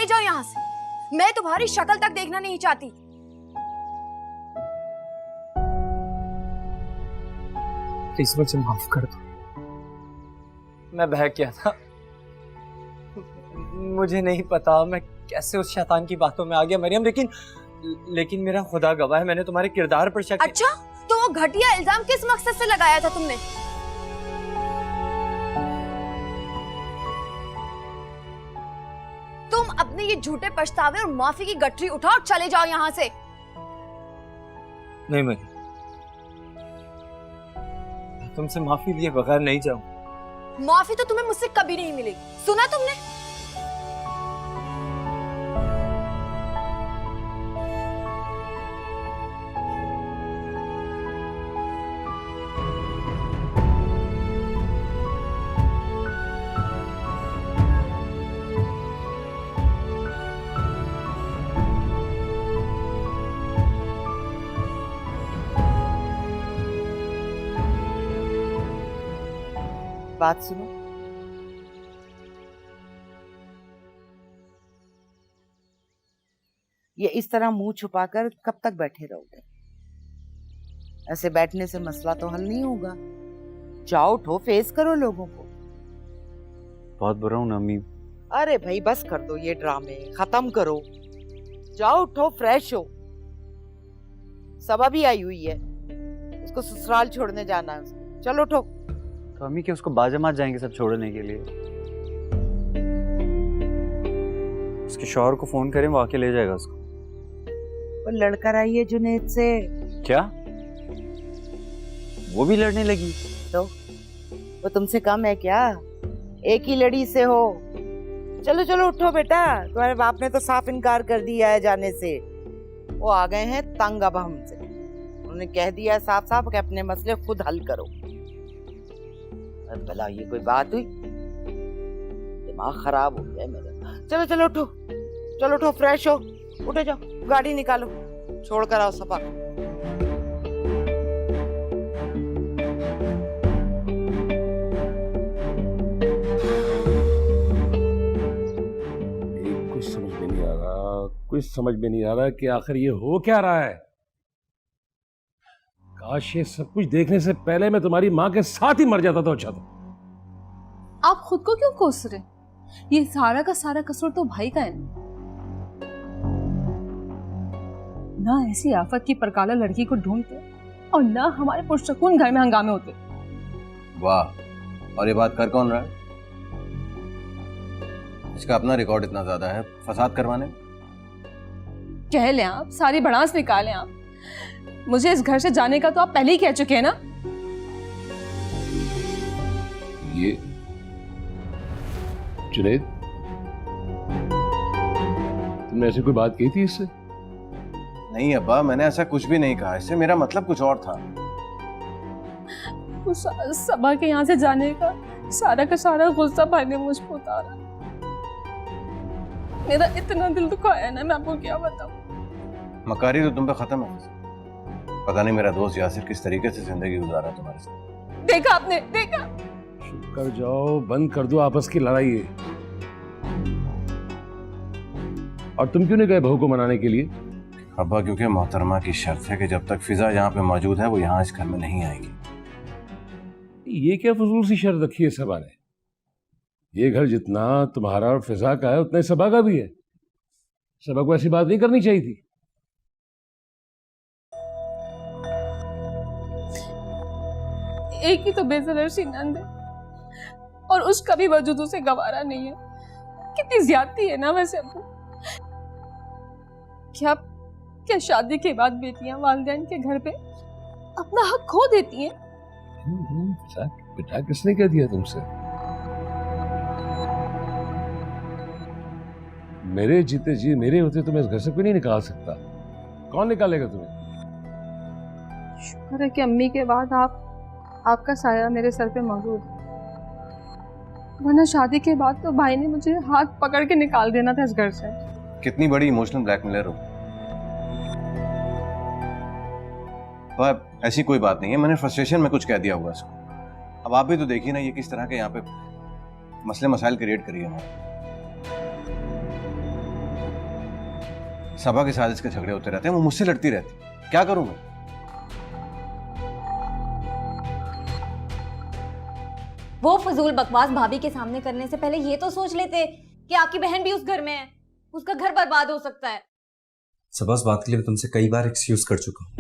चले जाओ यहाँ से। मैं तुम्हारी शक्ल तक देखना नहीं चाहती। प्लीज मुझे माफ कर दो, मैं बहक गया था। मुझे नहीं पता मैं कैसे उस शैतान की बातों में आ गया मरियम, लेकिन मेरा खुदा गवाह है, मैंने तुम्हारे किरदार पर शक। अच्छा, तो वो घटिया इल्जाम किस मकसद से लगाया था तुमने? तुम अपने ये झूठे पछतावे और माफी की गठरी उठाओ और चले जाओ यहाँ से। नहीं मैं तुमसे माफी लिए बगैर नहीं जाऊं। माफी तो तुम्हें मुझसे कभी नहीं मिलेगी, सुना तुमने? बात सुनो, ये इस तरह मुंह छुपाकर कब तक बैठे रहोगे? ऐसे बैठने से मसला तो हल नहीं होगा। जाओ उठो, फेस करो लोगों को। बहुत बुरा हूं ना अम्मी। अरे भाई बस कर दो ये ड्रामे, खत्म करो। जाओ उठो, फ्रेश हो। सबा भी आई हुई है, उसको ससुराल छोड़ने जाना है उसको। चलो उठो। तो अम्मी क्या उसको बाजमात जाएंगे सब छोड़ने के लिए? उसके शौहर को फोन करें, वो आके ले जाएगा उसको। वो लड़कर आई है जुनैद से। क्या वो भी लड़ने लगी? तो वो तुमसे कम है क्या? एक ही लड़ी से हो। चलो चलो उठो बेटा, तुम्हारे बाप ने तो साफ इनकार कर दिया है जाने से। वो आ गए हैं तंग अब हमसे। उन्होंने कह दिया साफ साफ कि अपने मसले खुद हल करो। भला ये कोई बात हुई? दिमाग खराब हो गया मेरा। चलो चलो उठो, चलो उठो, फ्रेश हो, उठो जाओ, गाड़ी निकालो, छोड़ कर आओ सफा। कुछ समझ में नहीं आ रहा कि आखिर ये हो क्या रहा है। काश ये सब कुछ देखने से पहले मैं तुम्हारी माँ के साथ ही मर जाता तो अच्छा था। आप खुद को क्यों कोस रहे? ये सारा का सारा कसूर तो भाई का है ना। ऐसी आफत की परकाला लड़की को ढूंढते और ना हमारे पुरसकून घर में हंगामे होते। वाह, और ये बात कर कौन रहा है? इसका अपना रिकॉर्ड इतना ज्यादा है फसाद करवाने। कह लें आप, सारी भड़ास निकालें आप। मुझे इस घर से जाने का तो आप पहले ही कह चुके हैं ना। ये जुनैद, तुमने ऐसी कोई बात कही थी इससे? नहीं अब्बा, मैंने ऐसा कुछ भी नहीं कहा। इससे मेरा मतलब कुछ और था। उस सबा के यहाँ से जाने का सारा गुस्सा भाई ने मुझ पर उतारा। मेरा इतना दिल दुखा है ना, मैं आपको क्या बताऊं। मकारी तो तुम पे खत्म है। पता नहीं मेरा दोस्त यासिर किस तरीके से जिंदगी गुजारा तुम्हारे साथ। देखा आपने, देखा। चुप कर जाओ, बंद कर दो आपस की लड़ाई है। और तुम क्यों नहीं गए बहू को मनाने के लिए? अब्बा, क्योंकि मोहतरमा की शर्त है कि जब तक फिजा यहाँ पे मौजूद है वो यहाँ इस घर में नहीं आएगी। ये क्या फजूल सी शर्त रखी है सबा ने? ये घर जितना तुम्हारा और फिजा का है उतना ही सबा का भी है। सबा को ऐसी बात नहीं करनी चाहिए थी। एक ही तो बेजर सी नंद है और उसका भी वजूद उसे गवारा नहीं है। कितनी ज्यादती है ना वैसे अब्बू। क्या शादी के बाद बेटियां वालिदैन के घर पे अपना हक खो देती हैं? बेटा किसने कह दिया तुमसे? मेरे जीते जी मेरे होते तुम्हें इस घर से कोई नहीं निकाल सकता। कौन निकालेगा तुम्हें? शुक्र है कि अम्मी के बाद आपका साया मेरे सर पे मौजूद है, वरना शादी के बाद तो भाई ने मुझे हाथ पकड़ के निकाल देना था इस घर से। कितनी बड़ी इमोशनल ब्लैकमेलर हो। पर ऐसी कोई बात नहीं है, मैंने फ्रस्ट्रेशन में कुछ कह दिया हुआ इसको। अब आप भी तो देखिए ना ये किस तरह के यहाँ पे मसले मसाइल क्रिएट करिए हमारे। सबा के साथ इसके झगड़े होते रहते हैं, वो मुझसे लड़ती रहती, क्या करूं मैं? वो फजूल बकवास भाभी के सामने करने से पहले ये तो सोच लेते कि आपकी बहन भी उस घर में है, उसका घर बर्बाद हो सकता है। सबा, इस बात के लिए मैं तुमसे कई बार एक्सक्यूज कर चुका हूँ।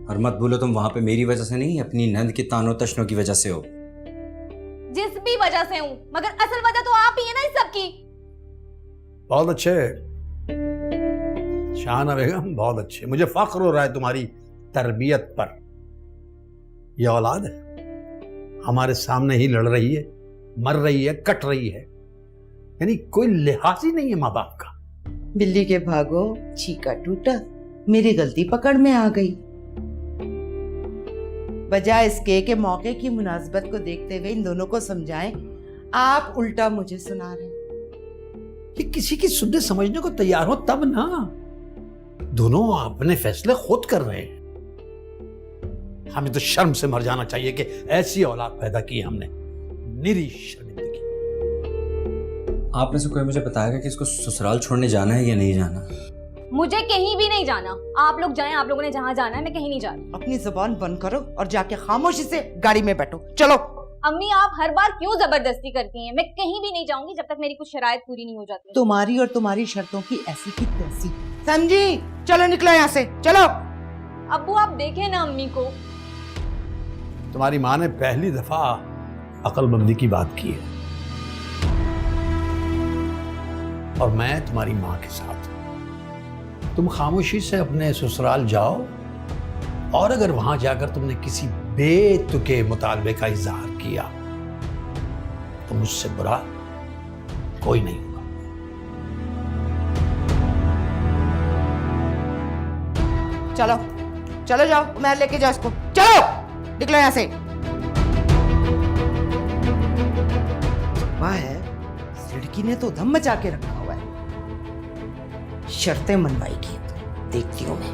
और मत भूलो, तुम वहां पे मेरी वजह से नहीं, अपनी नंद के तानों तशनों की वजह से हो। जिस भी वजह से हूं, मगर असल वजह तो आप ही है ना इस सब की। बहुत अच्छे शाहना बेगम, बहुत अच्छे। मुझे फख्र हो रहा है तुम्हारी तरबियत पर। यह औलाद है, हमारे सामने ही लड़ रही है, मर रही है, कट रही है, यानी कोई लिहाज ही नहीं है माँ बाप का। बिल्ली के भागो चीका टूटा, मेरी गलती पकड़ में आ गई। बजाय इसके के मौके की मुनासबत को देखते हुए इन दोनों को समझाएं, आप उल्टा मुझे सुना रहे हैं। ये किसी की सुनने समझने को तैयार हो तब ना। दोनों अपने फैसले खुद कर रहे हैं। हमें तो शर्म से मर जाना चाहिए कि ऐसी औलाद पैदा की हमने। निरी शर्मिंदगी। आप में से कोई मुझे बताएगा कि इसको ससुराल छोड़ने जाना है या नहीं जाना? मुझे कहीं भी नहीं जाना। आप लोग जाएं, आप लोगों ने जहां जाना है, मैं कहीं नहीं जा रही। अपनी जुबान बंद करो और जाके खामोशी से गाड़ी में बैठो। चलो। अम्मी, आप हर बार क्यों जबरदस्ती करती हैं? मैं कहीं भी नहीं जाऊंगी जब तक मेरी कुछ शराइत पूरी नहीं हो जाती। तुम्हारी और तुम्हारी शर्तों की ऐसी की तैसी। समझी? चलो निकलो यहाँ से, चलो। अब्बू, आप देखें ना अम्मी को। तुम्हारी माँ ने पहली दफा अक्लमंदी की बात की है, और मैं तुम्हारी माँ के साथ। तुम खामोशी से अपने ससुराल जाओ, और अगर वहां जाकर तुमने किसी बेतुके मुतालबे का इजहार किया तो मुझसे बुरा कोई नहीं होगा। चलो चलो, जाओ, मैं लेके जाओ इसको। चलो निकलो यहाँ से। वाह है, इस लड़की ने तो दम मचा के रखा हुआ है। शर्तें मनवाएगी तो देखती हूँ मैं।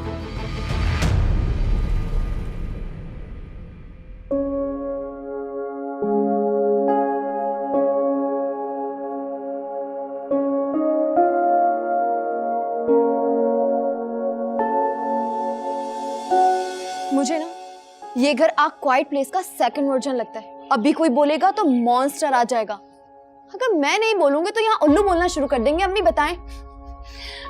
मुझे ना ये घर आ क्वाइट प्लेस का सेकंड वर्जन लगता है। अभी कोई बोलेगा तो मॉन्स्टर आ जाएगा। अगर मैं नहीं बोलूंगी तो यहाँ उल्लू बोलना शुरू कर देंगे। अम्मी बताएं।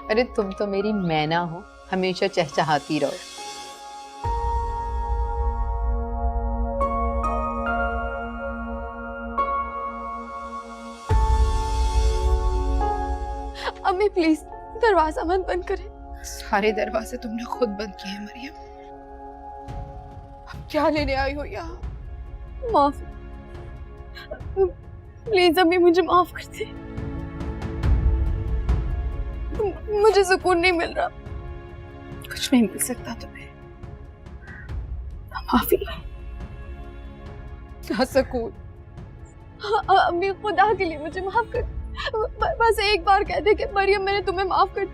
अरे तुम तो मेरी मैना हो, हमेशा चहचहाती रहो। अम्मी प्लीज दरवाजा मत बंद करें। सारे दरवाजे तुमने खुद बंद किए हैं मरियम। क्या लेने आई हो यहाँ? माफ प्लीज अम्मी, मुझे माफ कर दे। मुझे सुकून नहीं मिल रहा। कुछ नहीं मिल सकता तुम्हें। माफी। क्या सुकून? अम्मी खुदा के लिए मुझे माफ कर। बस एक बार कह दे कि मरियम मैंने तुम्हें माफ कर,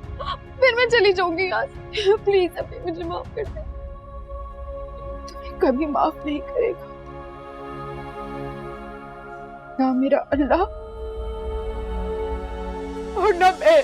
फिर मैं चली जाऊंगी यहाँ से। प्लीज अम्मी मुझे माफ कर दे। तुम्हें कभी माफ नहीं करेगा ना मेरा अल्लाह और ना मैं।